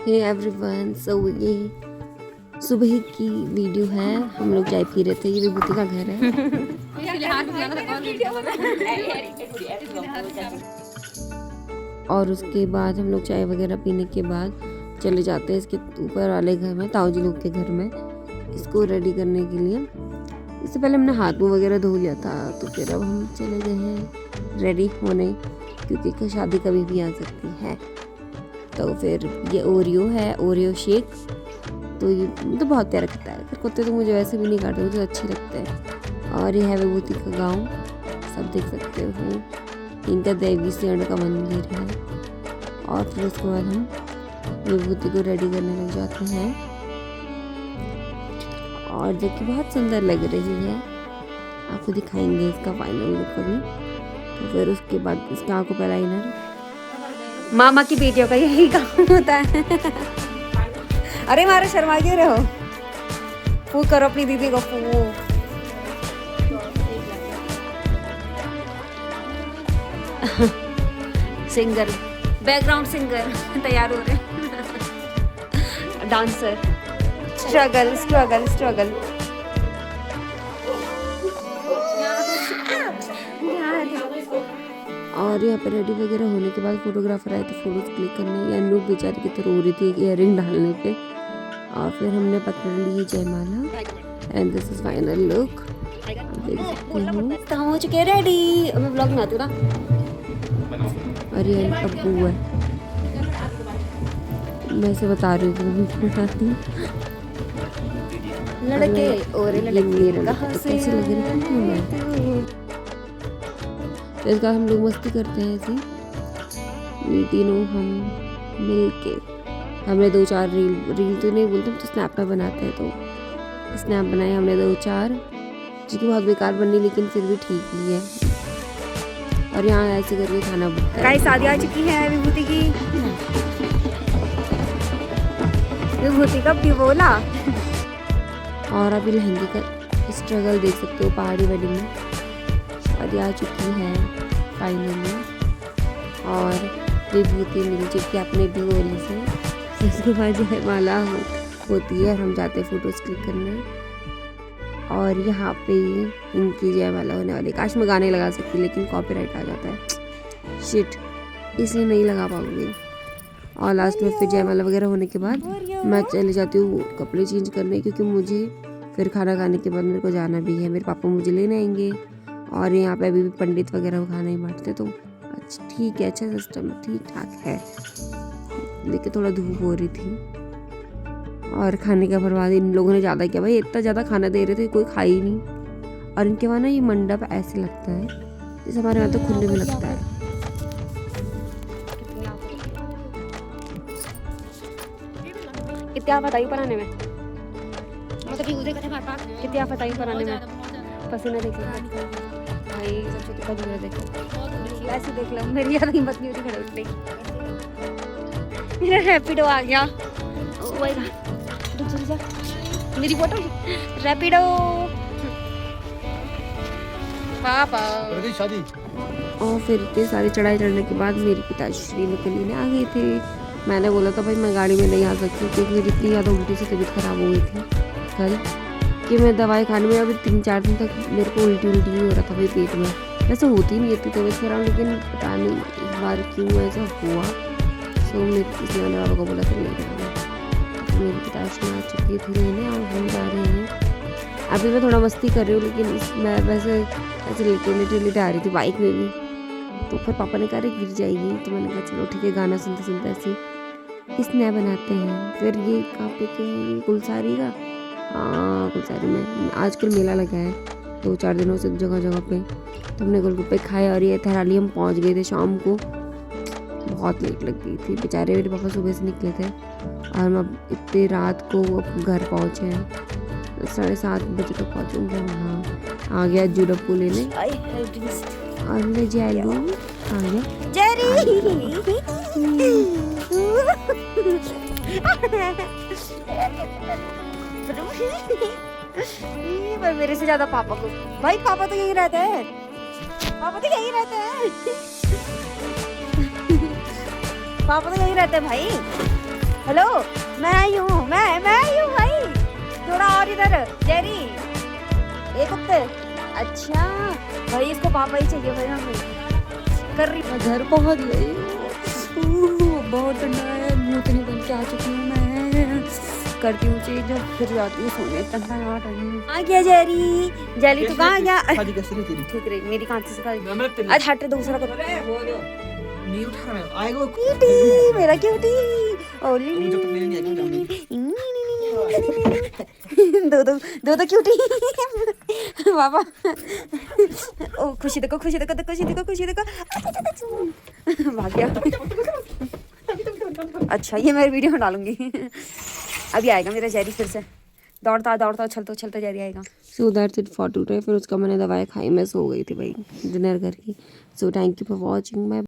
Hey everyone, सो ये सुबह की वीडियो है। हम लोग चाय पी रहे थे। ये विभूति का घर है। और उसके बाद हम लोग चाय वगैरह पीने के बाद चले जाते हैं इसके ऊपर वाले घर में, ताऊ जी लोग के घर में, इसको रेडी करने के लिए। इससे पहले हमने हाथ मुँह वगैरह धो लिया था, तो फिर अब हम चले गए हैं रेडी होने, क्योंकि शादी कभी भी आ सकती है। तो फिर ये ओरियो है, ओरियो शेक। तो ये तो बहुत प्यारा लगता है। फिर कुत्ते तो मुझे वैसे भी नहीं काटते, मुझे अच्छे लगते हैं। और ये है विभूति का गाँव, सब देख सकते हो। इनका देवी सिंह का मंदिर है। और फिर उसके बाद हम विभूति को रेडी करने लग जाते हैं। और जो कि बहुत सुंदर लग रही है, आपको दिखाएंगे इसका फाइनल लुक अभी। तो फिर उसके बाद इसका आंखों पर लाइनर। मामा की बेटियों का यही काम होता है। अरे मारे शर्मा क्यों रहे हो? फूक करो अपनी दीदी को, फूक। सिंगर, बैकग्राउंड सिंगर तैयार हो रहे हैं। Dancer, struggle struggle struggle. और यहाँ पर रेडी वगैरह होने के बाद फोटोग्राफर आए थे फोटोज क्लिक करने। या अनूप बेचारी की तरह हो रही थी इयररिंग डालने पे। और फिर हमने पकड़ ली जयमाला। And this is final look, देख सकते हो। तो हम हो चुके हैं रेडी। मैं ब्लॉग बनाती हूँ ना। और ये अब्बू है, मैं इसे बता रही हूँ, बताती हूँ। लड़के और लड़के कैसे लग रहे थे। तो इसका हम लोग मस्ती करते हैं ऐसे। ये तीनों हम मिलके, हमने 2-4 रील तो नहीं बोलते, तो स्नैप पे बनाते हैं। तो स्नैप बनाए हमने 2-4, जो कि बहुत बेकार बनी, लेकिन फिर भी ठीक ही है। और यहाँ ऐसे करके खाना बनता है। गाइस शादी आ चुकी है विभूति की। विभूति का भी बोला। और अभी लहंगे का स्ट्रगल देख सकते हो। पहाड़ी वेडिंग में शादी आ चुकी है फाइनली। और विभूति मिल चुकी है अपने भिगोने से। उसके बाद जयमाला होती है और हम जाते हैं फोटोज क्लिक करने। और यहाँ पे इनकी जयमाला होने वाली। काश मैं गाने लगा सकती, लेकिन कॉपीराइट आ जाता है, शिट, इसलिए नहीं लगा पाऊंगी। और लास्ट में फिर जयमाला वगैरह होने के बाद मैं चली जाती हूँ कपड़े चेंज करने, क्योंकि मुझे फिर खाना खाने के बाद मेरे को जाना भी है। मेरे पापा मुझे लेने आएंगे। और यहाँ पे अभी भी पंडित वगैरह खाना ही बांटते, तो अच्छा ठीक है, अच्छा सिस्टम ठीक ठाक है। लेकिन थोड़ा धूप हो रही थी और खाने का बर्बाद इन लोगों ने ज़्यादा किया। भाई इतना ज़्यादा खाना दे रहे थे, कोई खा ही नहीं। और इनके वहाँ ना ये मंडप ऐसे लगता है जैसे हमारे यहाँ तो खुले में लगता है। कितनी आफत आई बनाने में, कितनी आफत आई बनाने में। पसीना देखो भाई, सबसे कितना दूर देखो, ऐसे देख लो। मेरी याद हिम्मत नहीं होती खड़े उठने की। मेरा रैपिडो आ गया। ओह माय गॉड, मेरी फोटो रैपिडो पापा शादी। और फिर इतने सारे चढ़ाई चढ़ने के बाद मेरी पिताश्री लोग लेने आ गए थे। मैंने बोला था भाई मैं गाड़ी में नहीं आ सकती, क्योंकि मेरी इतनी ज़्यादा उल्टी से तबीयत खराब हो गई थी कल, कि मैं दवाई खाने में अभी 3-4 दिन तक मेरे को उल्टी ही हो रहा था भाई पेट में। वैसे होती नहीं इतनी तबीयत खराब, लेकिन पता नहीं इस बार क्यों ऐसा हुआ। सो इसलिए मैंने बाबा को बोला था नहीं जाना। मेरी पिताश्री आ चुकी थी लेने और हम जा रहे हैं। अभी मैं थोड़ा मस्ती कर रही हूँ, लेकिन मैं वैसे ऐसे लेटे आ रही थी बाइक में भी। तो फिर पापा ने कहा गिर जाएगी, तो मैंने कहा चलो ठीक है, गाना सुनते सुनते ऐसे स्नैप बनाते हैं। फिर ये कहाँ पे थे, ये गुलसारी का, हाँ गुलसारी में आजकल मेला लगा है 2-4 दिनों से जगह जगह पे। तो हमने गोलगप्पे खाए और ये थराली हम पहुँच गए थे शाम को। बहुत लेट लग गई थी, बेचारे मेरे पापा सुबह से निकले थे और हम अब इतनी रात को अब घर पहुँचे हैं। 7:30 बजे तक पहुँचेंगे। वहाँ आ गया जुड़प्पू लेने और मैं जैलू आ गया। जेरी पर मेरे से ज्यादा पापा को, भाई पापा तो यही रहते हैं, पापा तो यही रहते हैं। पापा तो यही रहते हैं भाई। हेलो, मैं आई हूँ, मैं आई हूँ भाई। थोड़ा और इधर जेरी, एक कुत्ते। अच्छा भाई, इसको पापा ही चाहिए भाई। हमें कर रही मैं घर पहुंच गई। बहुत ठंडा है, मुँह तो निकल के आ चुकी हूँ मैं। करती हूँ चीज, फिर जाती हूँ सोने। ठंडा यहाँ ठंडी आ गया जेरी। जेरी तू कहाँ गया? शादी कैसे रही तेरी? ठीक रही मेरी, कहाँ से सिखा? मैं अरे हट, दूसरा कुत्ता। नहीं उठा रहा मैं, आएगा क्यूटी, मेरा क्यूटी। ओली मुझे तो मेरे नहीं आएगा, जाऊंगी। दो क्यूटी। बाबा ओ, खुशी देखो, खुशी देखो, खुशी देखो, खुशी देखो। भाग गया। अच्छा, ये मैं वीडियो में डालूंगी। अभी आएगा मेरा जेरी फिर से, दौड़ता दौड़ता उछलता उछलता जेरी आएगा। So that's it for today. फिर उसका मैंने दवाई खाई, मैं सो गई थी भाई डिनर करके। So thank you for watching my